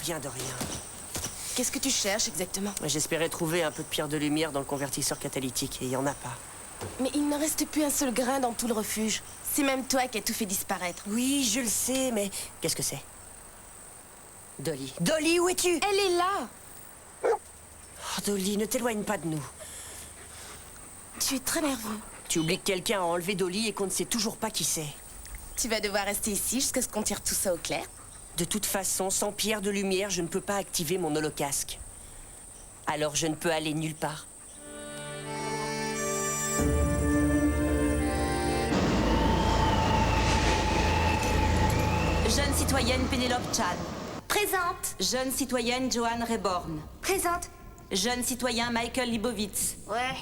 rien de rien. Qu'est-ce que tu cherches exactement? J'espérais trouver un peu de pierre de lumière dans le convertisseur catalytique, et il y en a pas. Mais il ne reste plus un seul grain dans tout le refuge. C'est même toi qui as tout fait disparaître. Oui, je le sais, mais... Qu'est-ce que c'est? Dolly. Dolly, où es-tu? Elle est là! Oh, Dolly, ne t'éloigne pas de nous. Tu es très nerveux. Tu oublies que quelqu'un a enlevé Dolly et qu'on ne sait toujours pas qui c'est. Tu vas devoir rester ici jusqu'à ce qu'on tire tout ça au clair. De toute façon, sans pierre de lumière, je ne peux pas activer mon holocasque. Alors je ne peux aller nulle part. Jeune citoyenne Pénélope Chan. Présente. Jeune citoyenne Joanne Reborn. Présente. Jeune citoyen Michael Libovitz. Ouais.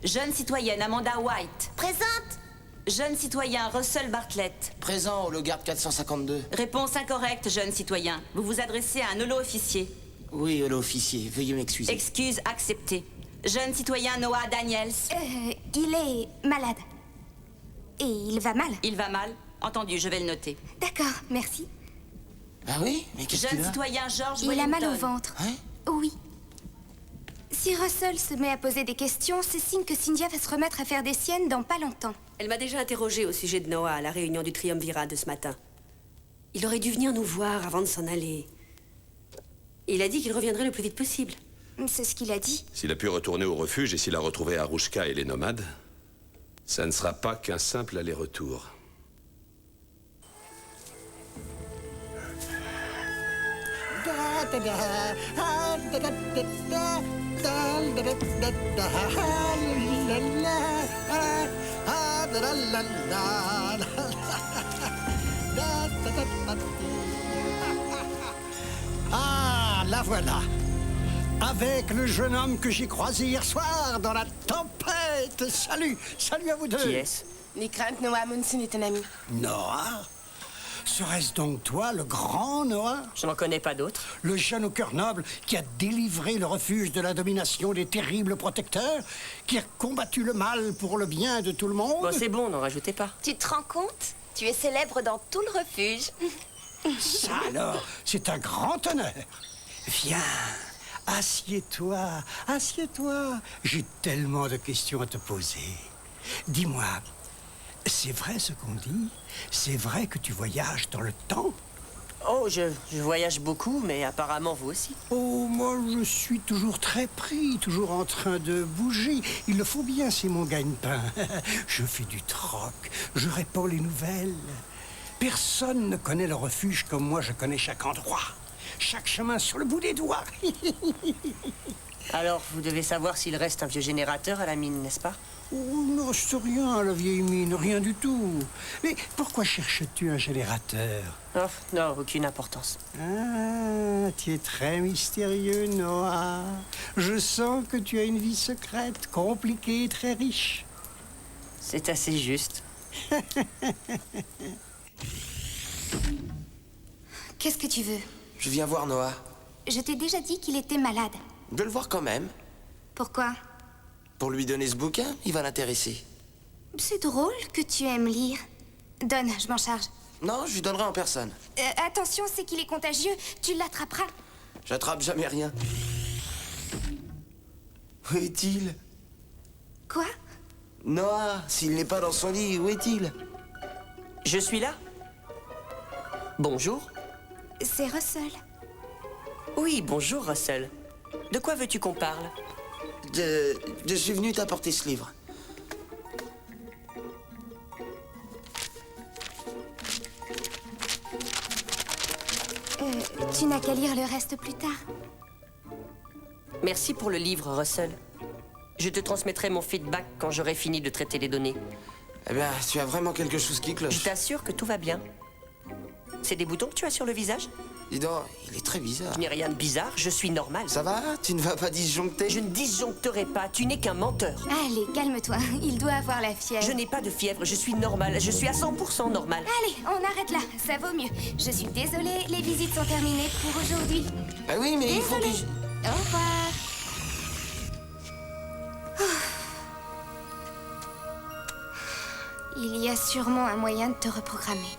Jeune citoyenne Amanda White. Présente. Jeune citoyen Russell Bartlett. Présent, Hologarde 452. Réponse incorrecte, jeune citoyen. Vous vous adressez à un holo-officier. Oui, holo-officier, veuillez m'excuser. Excuse acceptée. Jeune citoyen Noah Daniels. Il est malade. Et il va mal. Il va mal. Entendu, je vais le noter. D'accord, merci. Ah oui? Mais qu'est-ce qu'il Jeune a? citoyen George Il a mal au Wellington. ventre. Hein? Oui. Si Russell se met à poser des questions, c'est signe que Cynthia va se remettre à faire des siennes dans pas longtemps. Elle m'a déjà interrogé au sujet de Noah à la réunion du triumvirat de ce matin. Il aurait dû venir nous voir avant de s'en aller. Il a dit qu'il reviendrait le plus vite possible. C'est ce qu'il a dit. S'il a pu retourner au refuge et s'il a retrouvé Arouchka et les nomades, ça ne sera pas qu'un simple aller-retour. Ah, la voilà. Avec le jeune homme que j'ai croisé hier soir dans la tempête. Salut, salut à vous deux. Qui est-ce? N'aie crainte, Noah Munson est un ami. Noah? Serait-ce donc toi, le grand Noah? Je n'en connais pas d'autres. Le jeune au cœur noble qui a délivré le refuge de la domination des terribles protecteurs, qui a combattu le mal pour le bien de tout le monde? Bon, c'est bon, n'en rajoutez pas. Tu te rends compte? Tu es célèbre dans tout le refuge. Ça alors, c'est un grand honneur. Viens, assieds-toi, assieds-toi. J'ai tellement de questions à te poser. Dis-moi, c'est vrai ce qu'on dit? C'est vrai que tu voyages dans le temps? Oh, je voyage beaucoup, mais apparemment vous aussi. Oh, moi je suis toujours très pris, toujours en train de bouger. Il le faut bien, c'est mon gagne-pain. Je fais du troc, je répands les nouvelles. Personne ne connaît le refuge comme moi je connais chaque endroit. Chaque chemin sur le bout des doigts. Alors, vous devez savoir s'il reste un vieux générateur à la mine, n'est-ce pas? Oh, il ne reste rien à la vieille mine, rien du tout. Mais pourquoi cherches-tu un générateur? Oh, non, aucune importance. Ah, tu es très mystérieux, Noah. Je sens que tu as une vie secrète, compliquée et très riche. C'est assez juste. Qu'est-ce que tu veux? Je viens voir Noah. Je t'ai déjà dit qu'il était malade. De le voir quand même. Pourquoi? Pour lui donner ce bouquin, il va l'intéresser. C'est drôle que tu aimes lire. Donne, je m'en charge. Non, je lui donnerai en personne. Attention, c'est qu'il est contagieux. Tu l'attraperas. J'attrape jamais rien. Où est-il? Quoi? Noah, s'il n'est pas dans son lit, où est-il? Je suis là. Bonjour. C'est Russell. Oui, bonjour, Russell. De quoi veux-tu qu'on parle? Je suis venu t'apporter ce livre. Tu n'as qu'à lire le reste plus tard. Merci pour le livre, Russell. Je te transmettrai mon feedback quand j'aurai fini de traiter les données. Eh bien, tu as vraiment quelque chose qui Je cloche. t'assure que tout va bien. C'est des boutons que tu as sur le visage? Dis donc, il est très bizarre. Je n'ai rien de bizarre, je suis normal. Ça va? Tu ne vas pas disjoncter? Je ne disjoncterai pas, tu n'es qu'un menteur. Allez, calme-toi. Il doit avoir la fièvre. Je n'ai pas de fièvre, je suis normal, je suis à 100% normal. Allez, on arrête là. Ça vaut mieux. Je suis désolée, les visites sont terminées pour aujourd'hui. Ah oui, mais il faut que Désolée. je... Au revoir. Il y a sûrement un moyen de te reprogrammer.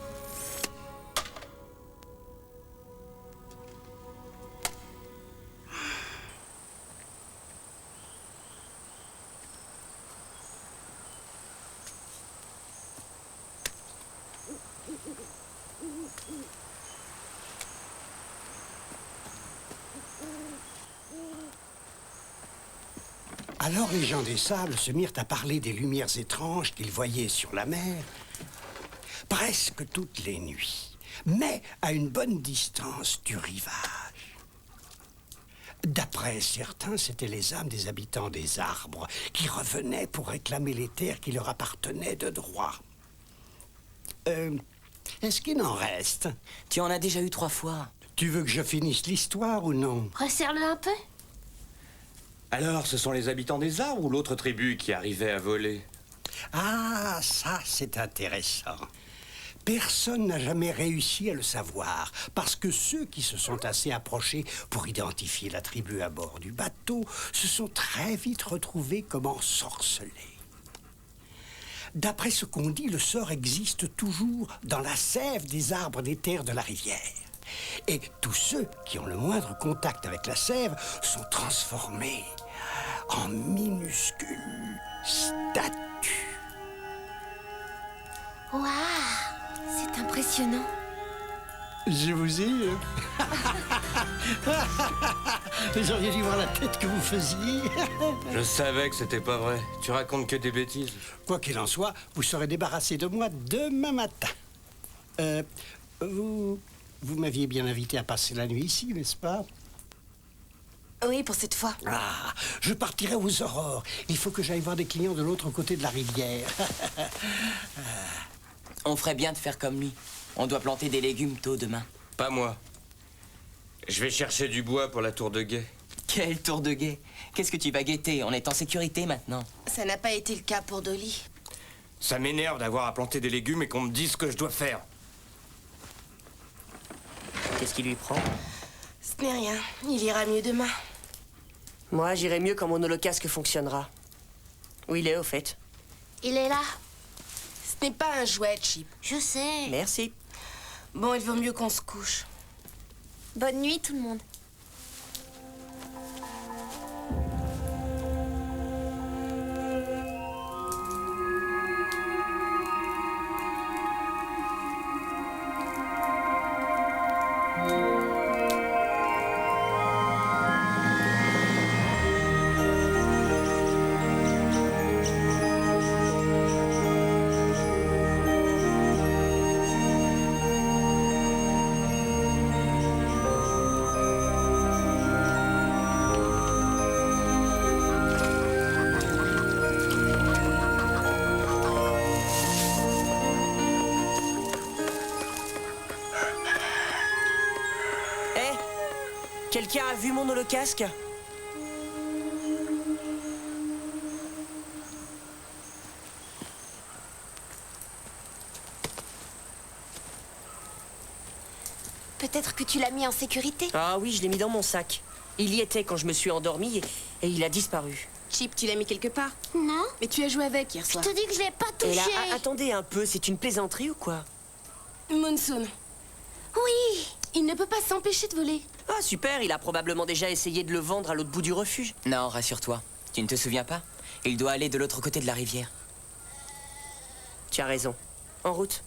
Alors les gens des sables se mirent à parler des lumières étranges qu'ils voyaient sur la mer, presque toutes les nuits, mais à une bonne distance du rivage. D'après certains, c'étaient les âmes des habitants des arbres qui revenaient pour réclamer les terres qui leur appartenaient de droit. Est-ce qu'il en reste? Tu en as déjà eu 3 fois. Tu veux que je finisse l'histoire ou non? Resserre-le un peu. Alors, ce sont les habitants des arbres ou l'autre tribu qui arrivait à voler? Ah, ça, c'est intéressant. Personne n'a jamais réussi à le savoir, parce que ceux qui se sont assez approchés pour identifier la tribu à bord du bateau se sont très vite retrouvés comme ensorcelés. D'après ce qu'on dit, le sort existe toujours dans la sève des arbres des terres de la rivière. Et tous ceux qui ont le moindre contact avec la sève sont transformés en minuscules statues. Waouh, c'est impressionnant. Je vous ai... Vous auriez dû voir la tête que vous faisiez. Je savais que c'était pas vrai. Tu racontes que des bêtises. Quoi qu'il en soit, vous serez débarrassé de moi demain matin. Vous m'aviez bien invité à passer la nuit ici, n'est-ce pas? Oui, pour cette fois. Ah, je partirai aux aurores. Il faut que j'aille voir des clients de l'autre côté de la rivière. On ferait bien de faire comme lui. On doit planter des légumes tôt demain. Pas moi. Je vais chercher du bois pour la tour de guet. Quel tour de guet! Qu'est-ce que tu vas guetter? On est en sécurité maintenant. Ça n'a pas été le cas pour Dolly. Ça m'énerve d'avoir à planter des légumes et qu'on me dise ce que je dois faire. Qu'est-ce qui lui prend? Ce n'est rien. Il ira mieux demain. Moi, j'irai mieux quand mon holocasque fonctionnera. Où il est, au fait? Il est là. Ce n'est pas un jouet, Chip. Je sais. Merci. Bon, il vaut mieux qu'on se couche. Bonne nuit, tout le monde. Quelqu'un a vu mon holocasque? Peut-être que tu l'as mis en sécurité. Ah oui, je l'ai mis dans mon sac. Il y était quand je me suis endormi et il a disparu. Chip, tu l'as mis quelque part? Non. Mais tu as joué avec hier Je soir. te dis que je l'ai pas touché. Et là, attendez un peu, c'est une plaisanterie ou quoi? Monsoon, Oui. il ne peut pas s'empêcher de voler. Ah super, il a probablement déjà essayé de le vendre à l'autre bout du refuge. Non, rassure-toi. Tu ne te souviens pas? Il doit aller de l'autre côté de la rivière. Tu as raison. En route.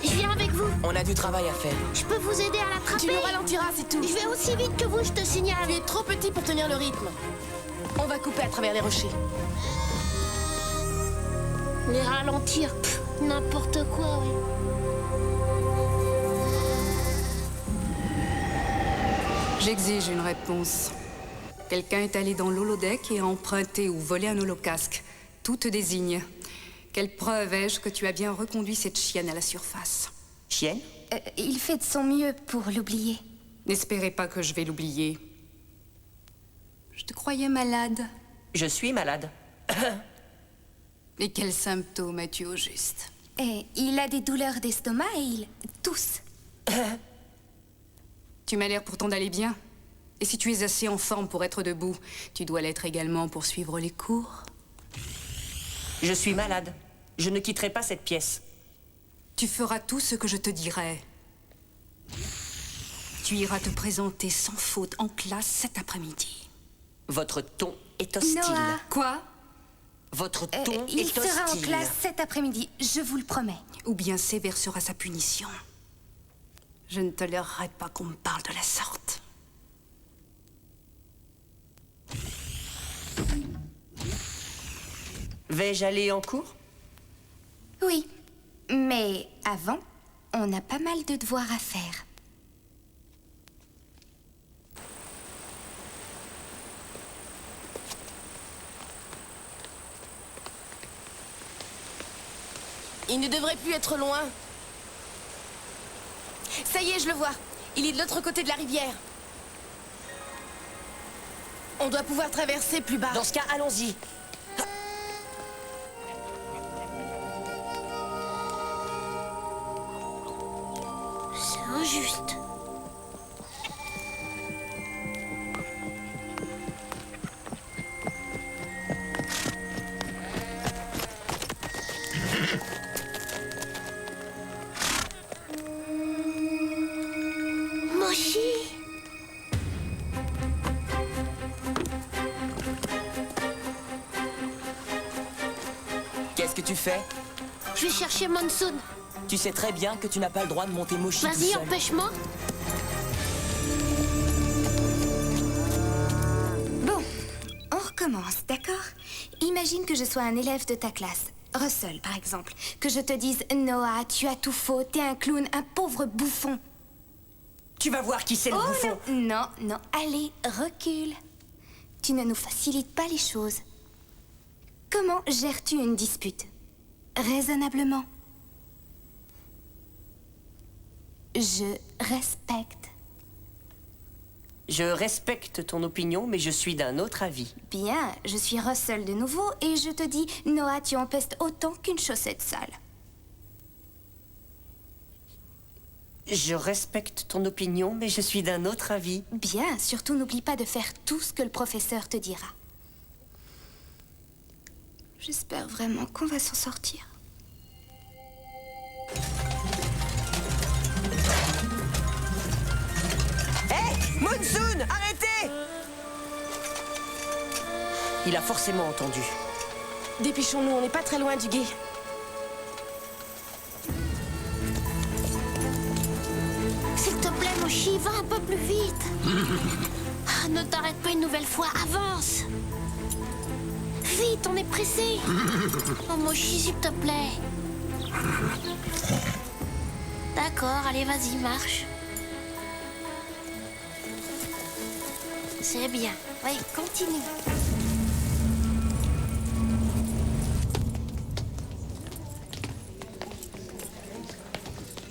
Je viens avec vous. On a du travail à faire. Je peux vous aider à l'attraper. Tu le ralentiras, c'est tout. Je vais aussi vite que vous, je te signale. Tu es trop petit pour tenir le rythme. On va couper à travers les rochers. Les ralentir, pff, n'importe quoi, oui. J'exige une réponse. Quelqu'un est allé dans l'holodeck et a emprunté ou volé un holocasque. Tout te désigne. Quelle preuve ai-je que tu as bien reconduit cette chienne à la surface? Chienne? Il fait de son mieux pour l'oublier. N'espérez pas que je vais l'oublier. Je te croyais malade. Je suis malade. Et quels symptômes as-tu au juste? Et il a des douleurs d'estomac et il tousse. Tu m'as l'air pourtant d'aller bien. Et si tu es assez en forme pour être debout, tu dois l'être également pour suivre les cours. Je suis malade. Je ne quitterai pas cette pièce. Tu feras tout ce que je te dirai. Tu iras te présenter sans faute en classe cet après-midi. Votre ton est hostile. Noah. Quoi? Votre ton Il est sera en hostile. classe cet après-midi, je vous le promets. Ou bien sévère sera sa punition. Je ne tolérerai pas qu'on me parle de la sorte. Vais-je aller en cours? Oui, mais avant, on a pas mal de devoirs à faire. Il ne devrait plus être loin. Ça y est, je le vois. Il est de l'autre côté de la rivière. On doit pouvoir traverser plus bas. Dans ce cas, allons-y. C'est injuste. Moshi. Qu'est-ce que tu fais? Je vais chercher Monsoon. Tu sais très bien que tu n'as pas le droit de monter Moshi tout Vas-y, seul. empêche-moi. Bon, on recommence, d'accord? Imagine que je sois un élève de ta classe. Russell, par exemple. Que je te dise « Noah, tu as tout faux, t'es un clown, un pauvre bouffon. » Tu vas voir qui c'est le bouffon. Non, non, allez, recule. Tu ne nous facilites pas les choses. Comment gères-tu une dispute? Raisonnablement. Je respecte. Je respecte ton opinion, mais je suis d'un autre avis. Bien, je suis Russell de nouveau et je te dis, Noah, tu empestes autant qu'une chaussette sale. Je respecte ton opinion, mais je suis d'un autre avis. Bien, surtout n'oublie pas de faire tout ce que le professeur te dira. J'espère vraiment qu'on va s'en sortir. Hé, Monsoon, arrêtez! Il a forcément entendu. Dépêchons-nous, on n'est pas très loin du gué. S'il te plaît, Moshi, va un peu plus vite. Ah, ne t'arrête pas une nouvelle fois, avance. Vite, on est pressé. Oh, Moshi, s'il te plaît. D'accord, allez, vas-y, marche. C'est bien. Oui, continue.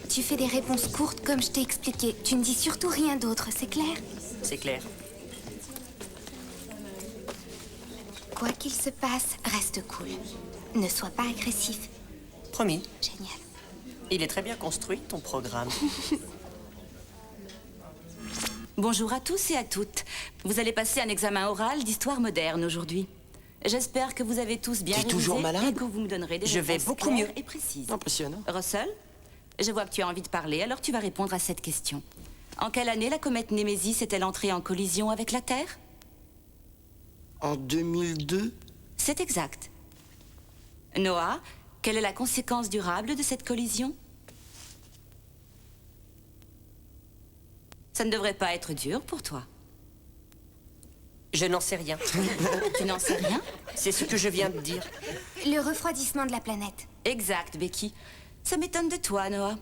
Tu fais des réponses courtes comme je t'ai expliqué. Tu ne dis surtout rien d'autre, c'est clair? C'est clair. Quoi qu'il se passe, reste cool. Ne sois pas agressif. Promis. Génial. Il est très bien construit, ton programme. Bonjour à tous et à toutes. Vous allez passer un examen oral d'histoire moderne aujourd'hui. J'espère que vous avez tous bien T'es révisé toujours malade? et que vous me donnerez des Je vais réponses beaucoup claires mieux. et précises. Impressionnant. Russell, je vois que tu as envie de parler, alors tu vas répondre à cette question. En quelle année la comète Némésis est-elle entrée en collision avec la Terre? En 2002? C'est exact. Noah, quelle est la conséquence durable de cette collision? Ça ne devrait pas être dur pour toi. Je n'en sais rien. Tu n'en sais rien? C'est ce que je viens de dire. Le refroidissement de la planète. Exact, Becky. Ça m'étonne de toi, Noah.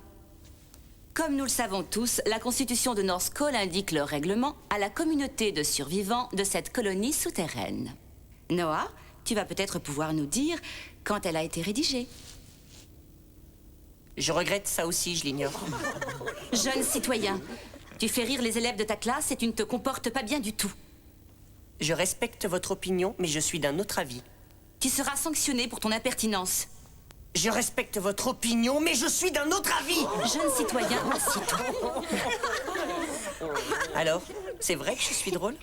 Comme nous le savons tous, la constitution de North Cole indique le règlement à la communauté de survivants de cette colonie souterraine. Noah, tu vas peut-être pouvoir nous dire quand elle a été rédigée. Je regrette ça aussi, je l'ignore. Jeune citoyen, tu fais rire les élèves de ta classe et tu ne te comportes pas bien du tout. Je respecte votre opinion, mais je suis d'un autre avis. Tu seras sanctionné pour ton impertinence. Je respecte votre opinion, mais je suis d'un autre avis. Jeune citoyen, assis-toi. Alors, c'est vrai que je suis drôle?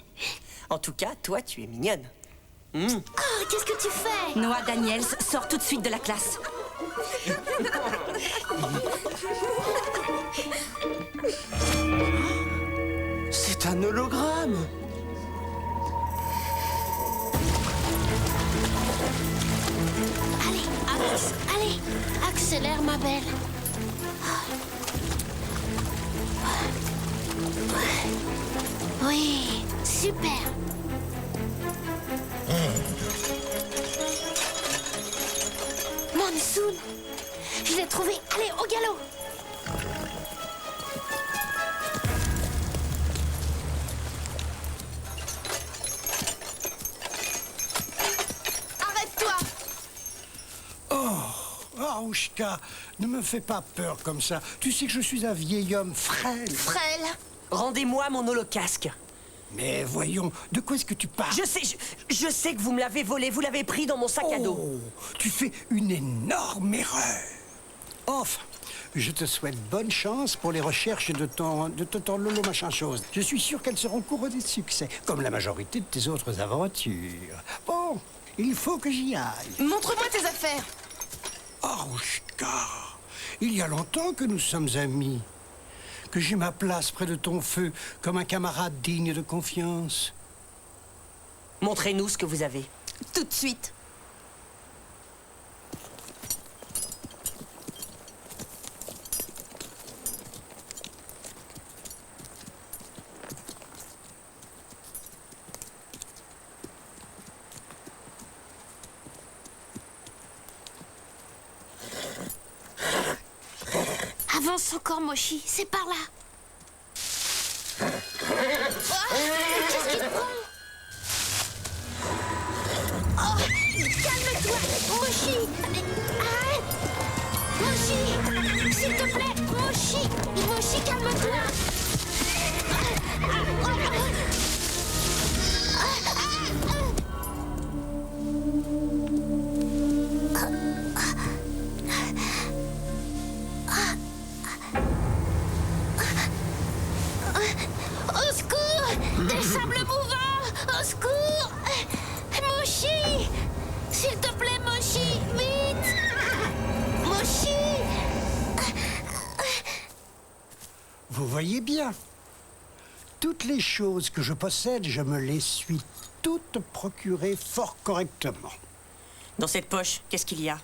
En tout cas, toi, tu es mignonne. Oh, qu'est-ce que tu fais? Noah Daniels, sors tout de suite de la classe. C'est un hologramme! Allez, avance. Allez, accélère, ma belle. Oui, super. Soon. Je l'ai trouvé. Allez, au galop. Arrête-toi! Arouchka, ne me fais pas peur comme ça. Tu sais que je suis un vieil homme frêle. Frêle! Rendez-moi mon holocasque. Mais voyons, de quoi est-ce que tu parles? Je sais que vous me l'avez volé, vous l'avez pris dans mon sac à dos. Oh, tu fais une énorme erreur. Enfin, je te souhaite bonne chance pour les recherches de ton Lolo machin chose. Je suis sûr qu'elles seront couronnées de succès, comme la majorité de tes autres aventures. Bon, il faut que j'y aille. Montre-moi tes affaires! Arouchka, il y a longtemps que nous sommes amis. Que j'ai ma place près de ton feu, comme un camarade digne de confiance. Montrez-nous ce que vous avez. Tout de suite. Avance encore, Moshi. C'est par là. Oh, qu'est-ce qui te prend? Oh, calme-toi, Moshi. Arrête. Moshi, s'il te plaît, Moshi. Moshi, calme-toi. Au secours! Des sables mouvants! Au secours! Moshi! S'il te plaît, Moshi! Vite! Moshi! Vous voyez bien. Toutes les choses que je possède, je me les suis toutes procurées fort correctement. Dans cette poche, qu'est-ce qu'il y a?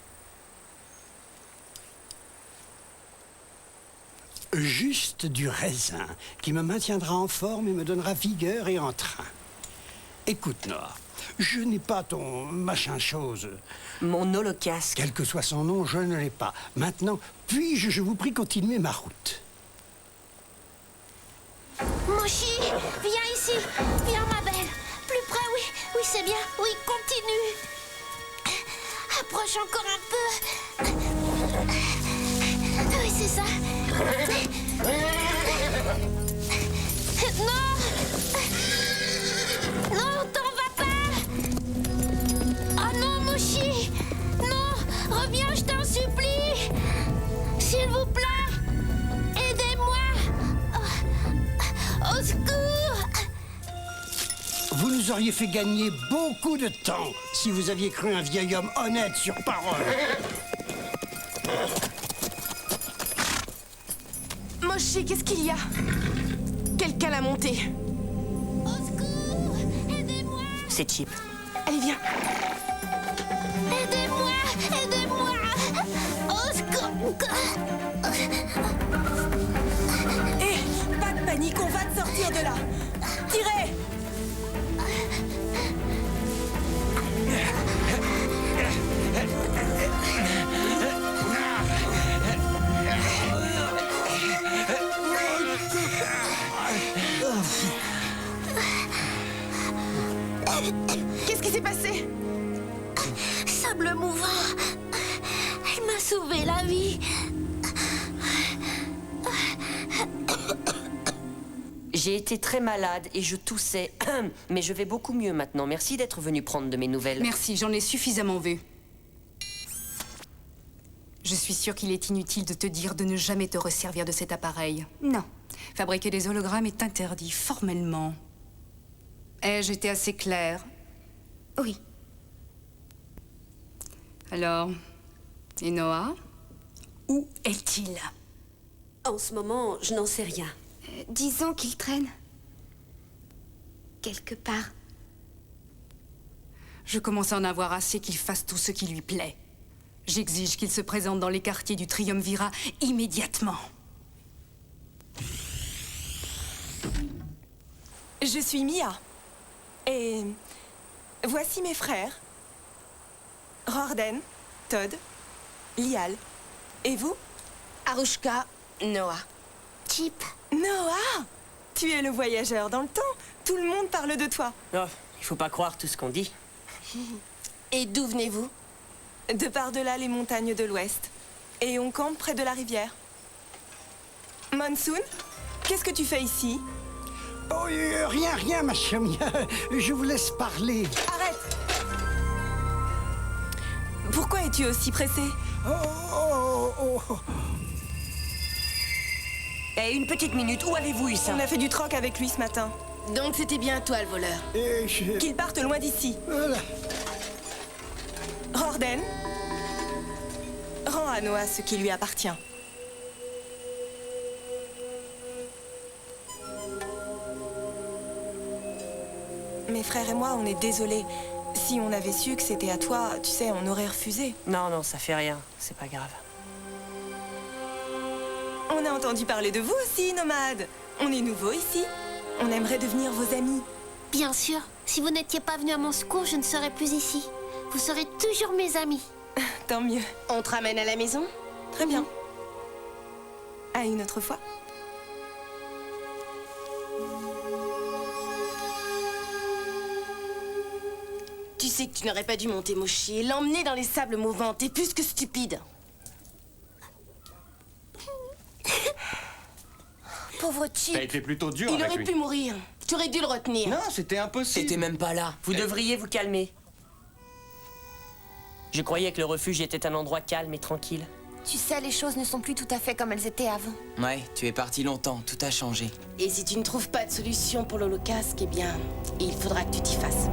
Juste du raisin qui me maintiendra en forme et me donnera vigueur et entrain. Écoute, Noah, je n'ai pas ton machin chose. Mon holocasque. Quel que soit son nom, je ne l'ai pas. Maintenant, puis-je, je vous prie, continuer ma route? Moshi! Viens ici! Viens, ma belle! Plus près, oui! Oui, c'est bien! Oui, continue! Approche encore un peu! Oui, c'est ça! Non! Non, t'en vas pas! Oh non, Moshi! Non! Reviens, je t'en supplie! S'il vous plaît! Aidez-moi! Au secours! Vous nous auriez fait gagner beaucoup de temps si vous aviez cru un vieil homme honnête sur parole. Moshi, qu'est-ce qu'il y a? Quelqu'un l'a monté. Au secours! Aidez-moi! C'est Chip. Allez, viens. Aidez-moi! Aidez-moi! Au secours! Hé, pas de panique, on va te sortir de là. Tirez! Qu'est-ce qui s'est passé? Sable mouvant! Elle m'a sauvé la vie! J'ai été très malade et je toussais, mais je vais beaucoup mieux maintenant. Merci d'être venu prendre de mes nouvelles. Merci, j'en ai suffisamment vu. Je suis sûre qu'il est inutile de te dire de ne jamais te resservir de cet appareil. Non. Fabriquer des hologrammes est interdit, formellement. Ai-je été assez claire? Oui. Alors, et Noah? Où est-il? En ce moment, je n'en sais rien. Disons qu'il traîne. Quelque part. Je commence à en avoir assez qu'il fasse tout ce qui lui plaît. J'exige qu'il se présente dans les quartiers du Triumvirat immédiatement. Je suis Mia. Et voici mes frères. Rorden, Todd Lial. Et vous? Arushka, Noah. Chip. Noah! Tu es le voyageur dans le temps. Tout le monde parle de toi. Oh, il faut pas croire tout ce qu'on dit. Et d'où venez-vous? De par-delà les montagnes de l'Ouest. Et on campe près de la rivière. Monsoon, qu'est-ce que tu fais ici? Oh, rien, ma chérie. Je vous laisse parler. Arrête! Pourquoi es-tu aussi pressé? Eh, une petite minute, où avez-vous eu ça? On a fait du troc avec lui ce matin. Donc c'était bien toi le voleur. Qu'il parte loin d'ici. Voilà. Rorden, rends à Noah ce qui lui appartient. Mes frères et moi, on est désolés. Si on avait su que c'était à toi, tu sais, on aurait refusé. Non, non, ça fait rien. C'est pas grave. On a entendu parler de vous aussi, nomades. On est nouveaux ici. On aimerait devenir vos amis. Bien sûr. Si vous n'étiez pas venu à mon secours, je ne serais plus ici. Vous serez toujours mes amis. Tant mieux. On te ramène à la maison? Très bien. À une autre fois. Tu sais que tu n'aurais pas dû monter Moshi et l'emmener dans les sables mouvants. T'es plus que stupide. Pauvre Chip. T'as été plutôt dur Il avec aurait lui. pu mourir. Tu aurais dû le retenir. Non, c'était impossible. T'étais même pas là. Vous devriez vous calmer. Je croyais que le refuge était un endroit calme et tranquille. Tu sais, les choses ne sont plus tout à fait comme elles étaient avant. Ouais, tu es parti longtemps, tout a changé. Et si tu ne trouves pas de solution pour l'holocasque, eh bien, il faudra que tu t'y fasses.